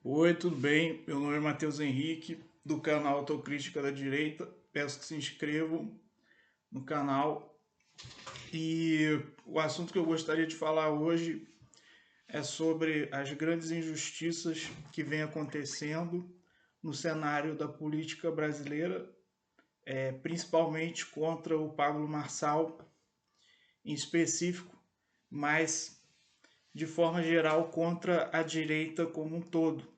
Oi, tudo bem? Meu nome é Matheus Henrique, do canal Autocrítica da Direita. Peço que se inscrevam no canal. E o assunto que eu gostaria de falar hoje é sobre as grandes injustiças que vêm acontecendo no cenário da política brasileira, principalmente contra o Pablo Marçal, em específico, mas de forma geral contra a direita como um todo.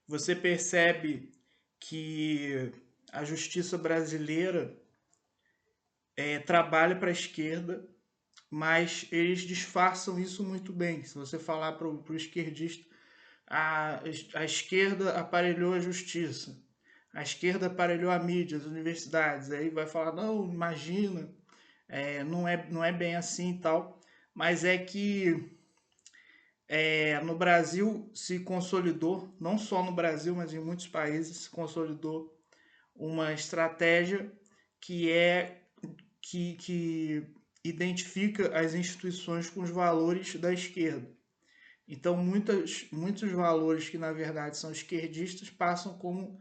Você percebe que a justiça brasileira trabalha para a esquerda, mas eles disfarçam isso muito bem. Se você falar para o esquerdista, a esquerda aparelhou a justiça, a esquerda aparelhou a mídia, as universidades, aí vai falar, não, imagina, não é bem assim e tal, mas é que no Brasil se consolidou, não só no Brasil, mas em muitos países se consolidou uma estratégia que é que identifica as instituições com os valores da esquerda. Então, muitos valores que na verdade são esquerdistas passam como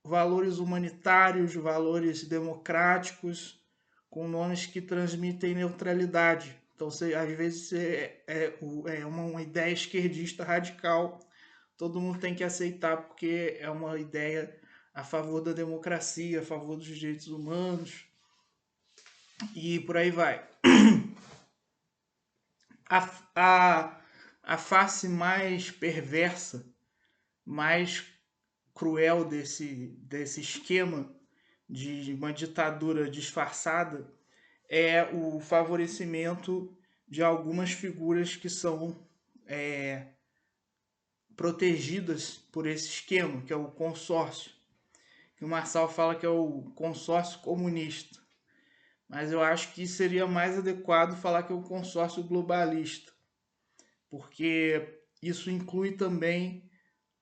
valores humanitários, valores democráticos, com nomes que transmitem neutralidade. Então, às vezes é uma ideia esquerdista radical, todo mundo tem que aceitar porque é uma ideia a favor da democracia, a favor dos direitos humanos e por aí vai. A, a, a face mais perversa, mais cruel desse esquema de uma ditadura disfarçada é o favorecimento de algumas figuras que são protegidas por esse esquema, que é o consórcio, que o Marçal fala que é o consórcio comunista. Mas eu acho que seria mais adequado falar que é o consórcio globalista, porque isso inclui também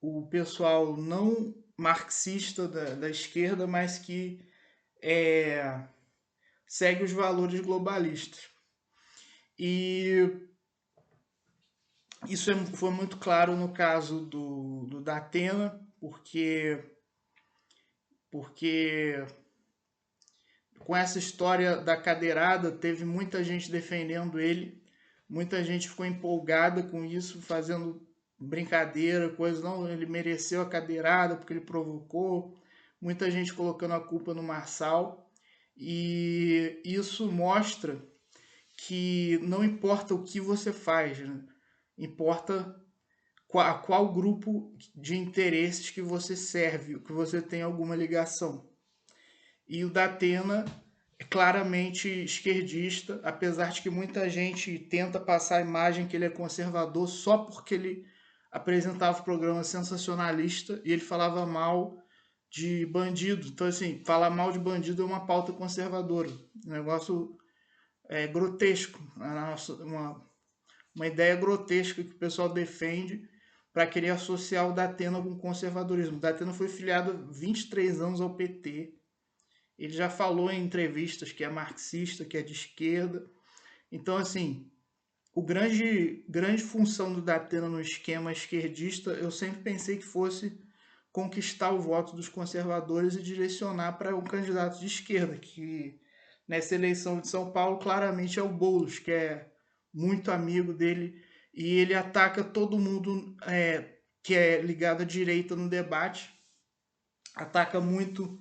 o pessoal não marxista da esquerda, mas que é, segue os valores globalistas. E isso foi muito claro no caso do Datena, porque com essa história da cadeirada, teve muita gente defendendo ele, muita gente ficou empolgada com isso, fazendo brincadeira, coisa, não, ele mereceu a cadeirada porque ele provocou, muita gente colocando a culpa no Marçal, e isso mostra que não importa o que você faz, né? Importa qual grupo de interesses que você serve, que você tem alguma ligação. E o Datena é claramente esquerdista, apesar de que muita gente tenta passar a imagem que ele é conservador só porque ele apresentava o programa sensacionalista e ele falava mal de bandido. Então, assim, falar mal de bandido é uma pauta conservadora. Um negócio grotesco. Uma ideia grotesca que o pessoal defende para querer associar o Datena com o conservadorismo. O Datena foi filiado há 23 anos ao PT. Ele já falou em entrevistas que é marxista, que é de esquerda. Então, assim, grande função do Datena no esquema esquerdista, eu sempre pensei que fosse conquistar o voto dos conservadores e direcionar para um candidato de esquerda, que nessa eleição de São Paulo claramente é o Boulos, que é muito amigo dele, e ele ataca todo mundo que é ligado à direita no debate, ataca muito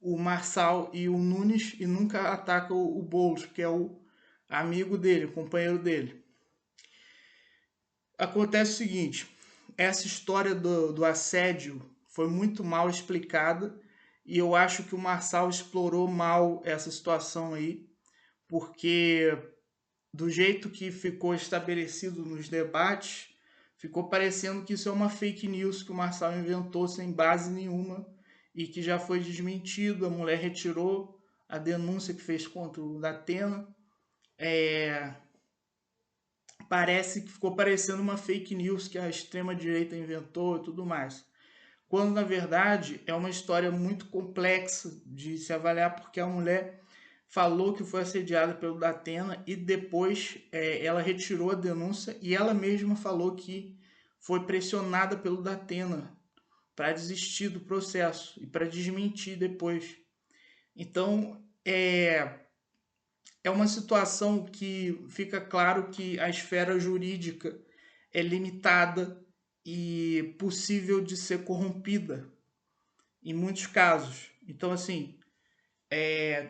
o Marçal e o Nunes e nunca ataca o Boulos, que é o amigo dele, o companheiro dele. Acontece o seguinte, essa história do assédio foi muito mal explicada e eu acho que o Marçal explorou mal essa situação aí, porque do jeito que ficou estabelecido nos debates, ficou parecendo que isso é uma fake news que o Marçal inventou sem base nenhuma e que já foi desmentido. A mulher retirou a denúncia que fez contra o Datena. Parece que ficou parecendo uma fake news que a extrema-direita inventou e tudo mais. Quando, na verdade, é uma história muito complexa de se avaliar, porque a mulher falou que foi assediada pelo Datena e depois ela retirou a denúncia e ela mesma falou que foi pressionada pelo Datena para desistir do processo e para desmentir depois. Então, é uma situação que fica claro que a esfera jurídica é limitada e possível de ser corrompida em muitos casos. Então, assim,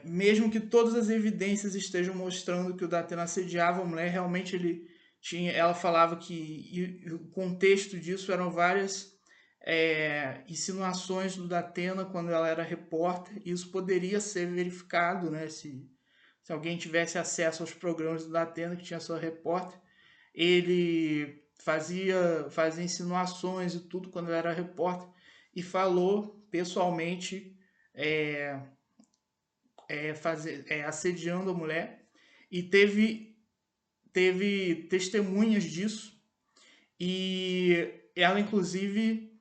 mesmo que todas as evidências estejam mostrando que o Datena assediava a mulher, realmente ela falava que e o contexto disso eram várias insinuações do Datena quando ela era repórter. E isso poderia ser verificado, né, se alguém tivesse acesso aos programas do Datena, que tinha sua repórter. Ele fazia insinuações e tudo quando era repórter e falou pessoalmente é, assediando a mulher e teve testemunhas disso e ela inclusive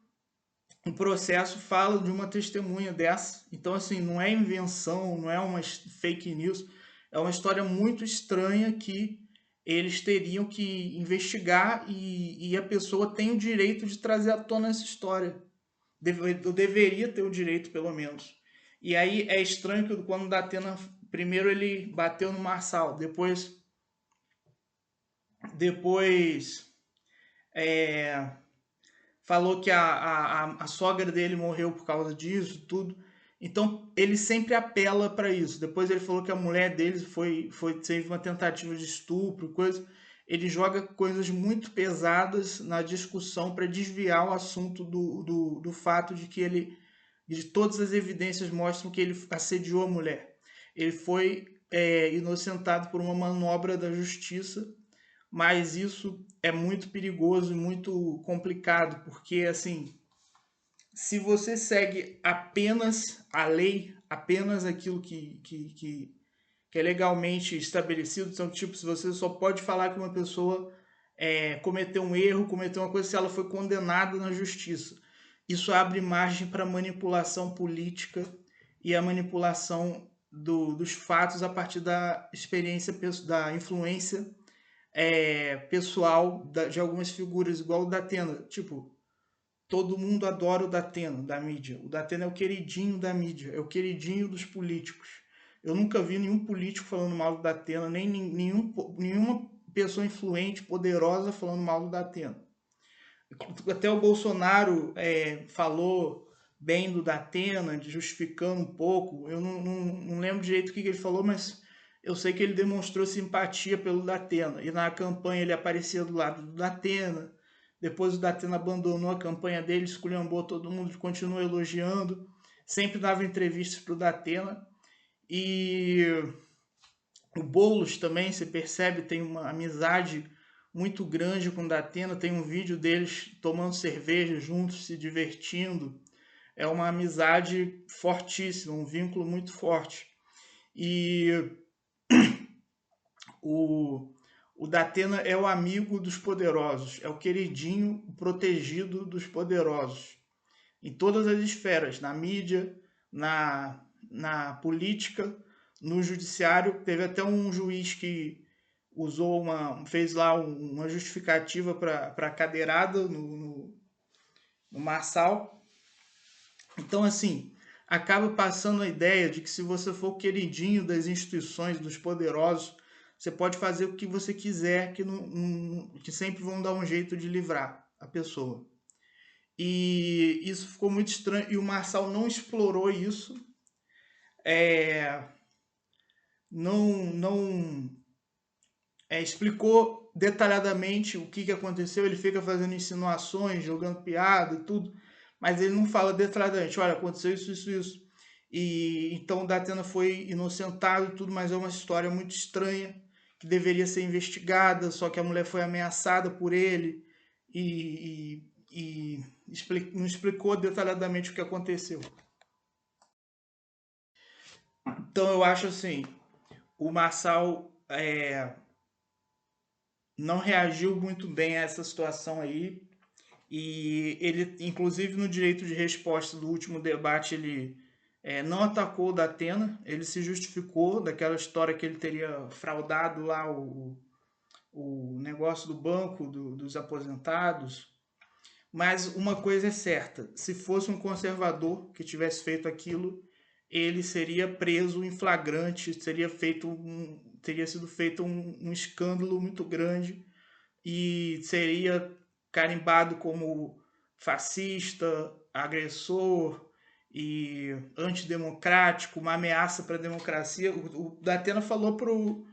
o processo fala de uma testemunha dessa. Então assim, não é invenção, não é uma fake news, é uma história muito estranha que eles teriam que investigar e a pessoa tem o direito de trazer à tona essa história. Eu deveria ter o direito, pelo menos. E aí é estranho que quando o Datena, primeiro ele bateu no Marçal, depois falou que a sogra dele morreu por causa disso, tudo. Então ele sempre apela para isso. Depois ele falou que a mulher dele teve uma tentativa de estupro, coisa. Ele joga coisas muito pesadas na discussão para desviar o assunto do fato de todas as evidências mostram que ele assediou a mulher. Ele foi inocentado por uma manobra da justiça, mas isso é muito perigoso e muito complicado, porque assim, se você segue apenas a lei, apenas aquilo que é legalmente estabelecido, então, tipo, se você só pode falar que uma pessoa cometeu um erro, cometeu uma coisa, se ela foi condenada na justiça. Isso abre margem para manipulação política e a manipulação dos fatos a partir da experiência, da influência pessoal de algumas figuras, igual o Datena. Tipo, todo mundo adora o Datena, da mídia. O Datena é o queridinho da mídia, é o queridinho dos políticos. Eu nunca vi nenhum político falando mal do Datena, nem nenhuma pessoa influente, poderosa falando mal do Datena. Até o Bolsonaro falou bem do Datena, justificando um pouco. Eu não lembro direito o que ele falou, mas eu sei que ele demonstrou simpatia pelo Datena. E na campanha ele aparecia do lado do Datena. Depois o Datena abandonou a campanha dele, esculhambou todo mundo, continuou elogiando. Sempre dava entrevistas para o Datena. E o Boulos também, você percebe, tem uma amizade muito grande com o Datena. Tem um vídeo deles tomando cerveja juntos, se divertindo. É uma amizade fortíssima, um vínculo muito forte. E o Datena é o amigo dos poderosos, é o queridinho, o protegido dos poderosos. Em todas as esferas, na mídia, na política, no judiciário. Teve até um juiz que fez lá uma justificativa para a cadeirada no Marçal. Então, assim, acaba passando a ideia de que se você for queridinho das instituições, dos poderosos, você pode fazer o que você quiser, que sempre vão dar um jeito de livrar a pessoa. E isso ficou muito estranho. E o Marçal não explorou isso. Não explicou detalhadamente o que aconteceu. Ele fica fazendo insinuações, jogando piada e tudo, mas ele não fala detalhadamente. Olha, aconteceu isso, isso, isso. E então o Datena foi inocentado e tudo, mas é uma história muito estranha que deveria ser investigada. Só que a mulher foi ameaçada por ele e não explicou detalhadamente o que aconteceu. Então eu acho assim, o Marçal não reagiu muito bem a essa situação aí. E ele, inclusive no direito de resposta do último debate, não atacou o Datena, ele se justificou daquela história que ele teria fraudado lá o negócio do banco dos aposentados. Mas uma coisa é certa: se fosse um conservador que tivesse feito aquilo, ele seria preso em flagrante, teria sido feito um escândalo muito grande e seria carimbado como fascista, agressor e antidemocrático, uma ameaça para a democracia. O Datena falou pro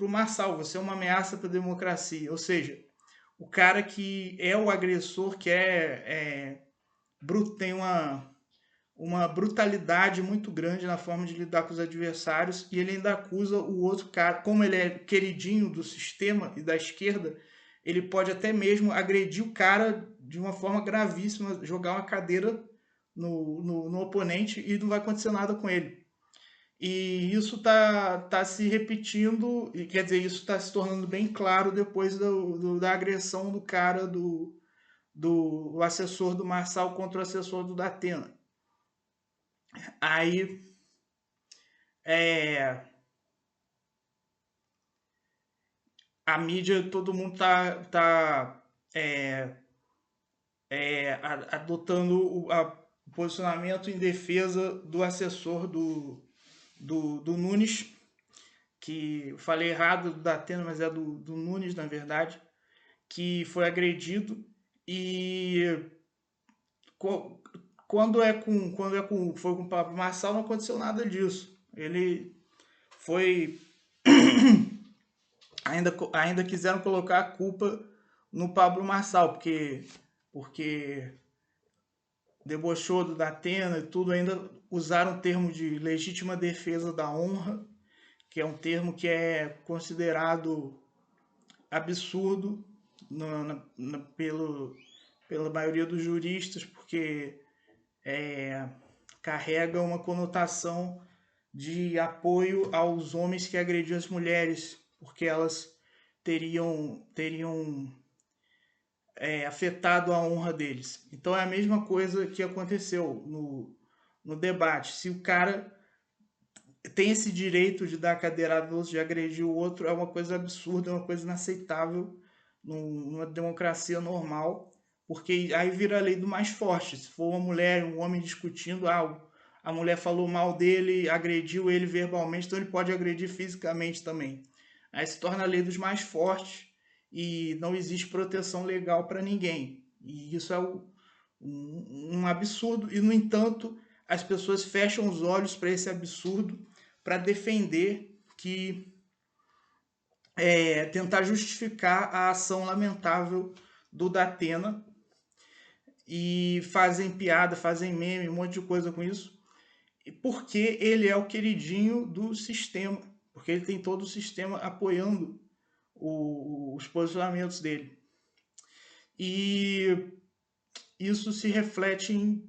Marçal: você é uma ameaça para a democracia. Ou seja, o cara que é o agressor, que tem uma brutalidade muito grande na forma de lidar com os adversários, e ele ainda acusa o outro cara, como ele é queridinho do sistema e da esquerda, ele pode até mesmo agredir o cara de uma forma gravíssima, jogar uma cadeira no oponente e não vai acontecer nada com ele. E isso tá se repetindo, e quer dizer, isso está se tornando bem claro depois da agressão do cara do assessor do Marçal contra o assessor do Datena. Aí é, a mídia, todo mundo tá é, adotando o posicionamento em defesa do assessor do Nunes, que eu falei errado do Datena, mas é do Nunes, na verdade, que foi agredido. E foi com o Pablo Marçal, não aconteceu nada disso. Ele foi ainda quiseram colocar a culpa no Pablo Marçal, porque debochou do Datena e tudo, ainda usaram o termo de legítima defesa da honra, que é um termo que é considerado absurdo pela maioria dos juristas, porque carrega uma conotação de apoio aos homens que agrediam as mulheres, porque elas teriam afetado a honra deles. Então é a mesma coisa que aconteceu no debate. Se o cara tem esse direito de dar cadeirada no outro, de agredir o outro, é uma coisa absurda, é uma coisa inaceitável numa democracia normal, porque aí vira a lei do mais forte. Se for uma mulher, um homem discutindo, a mulher falou mal dele, agrediu ele verbalmente, então ele pode agredir fisicamente também. Aí se torna a lei dos mais fortes e não existe proteção legal para ninguém. E isso é um absurdo, e no entanto as pessoas fecham os olhos para esse absurdo para defender tentar justificar a ação lamentável do Datena, e fazem piada, fazem meme, um monte de coisa com isso, porque ele é o queridinho do sistema, porque ele tem todo o sistema apoiando os posicionamentos dele. E isso se reflete em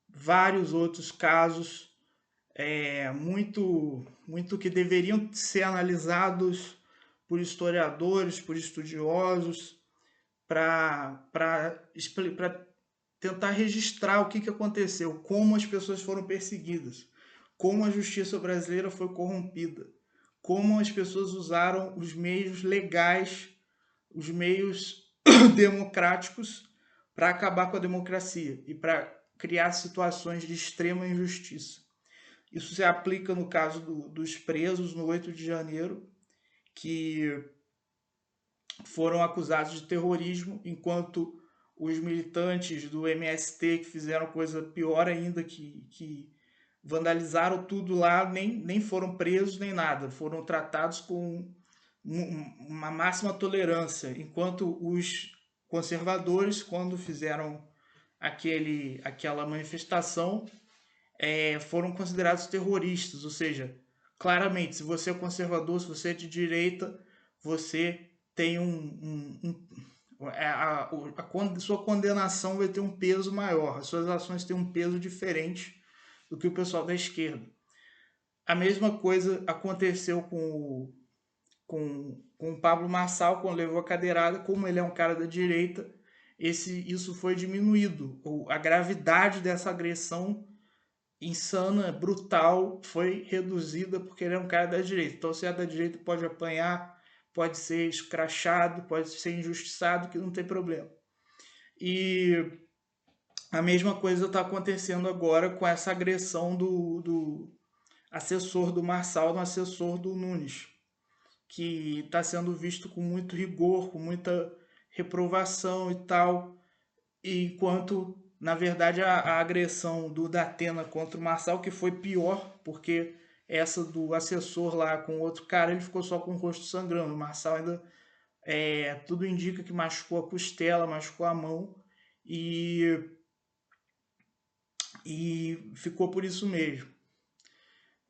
vários outros casos muito que deveriam ser analisados por historiadores, por estudiosos, para tentar registrar o que aconteceu, como as pessoas foram perseguidas, como a justiça brasileira foi corrompida, como as pessoas usaram os meios legais, os meios democráticos para acabar com a democracia e para criar situações de extrema injustiça. Isso se aplica no caso dos presos no 8 de janeiro, que foram acusados de terrorismo, enquanto os militantes do MST, que fizeram coisa pior ainda, que vandalizaram tudo lá, nem foram presos nem nada, foram tratados com uma máxima tolerância, enquanto os conservadores, quando fizeram aquela manifestação, foram considerados terroristas. Ou seja, claramente, se você é conservador, se você é de direita, você tem sua condenação vai ter um peso maior, as suas ações têm um peso diferente do que o pessoal da esquerda. A mesma coisa aconteceu com o Pablo Marçal, quando levou a cadeirada. Como ele é um cara da direita, isso foi diminuído. A gravidade dessa agressão insana, brutal, foi reduzida porque ele é um cara da direita. Então, se é da direita, pode apanhar, pode ser escrachado, pode ser injustiçado, que não tem problema. E a mesma coisa está acontecendo agora com essa agressão do assessor do Marçal, no assessor do Nunes, que está sendo visto com muito rigor, com muita reprovação e tal, enquanto, na verdade, a agressão do Datena contra o Marçal, que foi pior, porque essa do assessor lá com o outro cara, ele ficou só com o rosto sangrando. O Marçal ainda, tudo indica que machucou a costela, machucou a mão, e, e ficou por isso mesmo.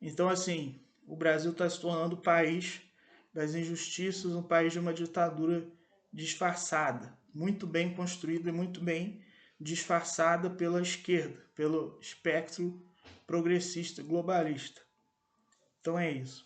Então, assim, o Brasil está se tornando o país das injustiças, um país de uma ditadura disfarçada, muito bem construída e muito bem disfarçada pela esquerda, pelo espectro progressista globalista. Então é isso.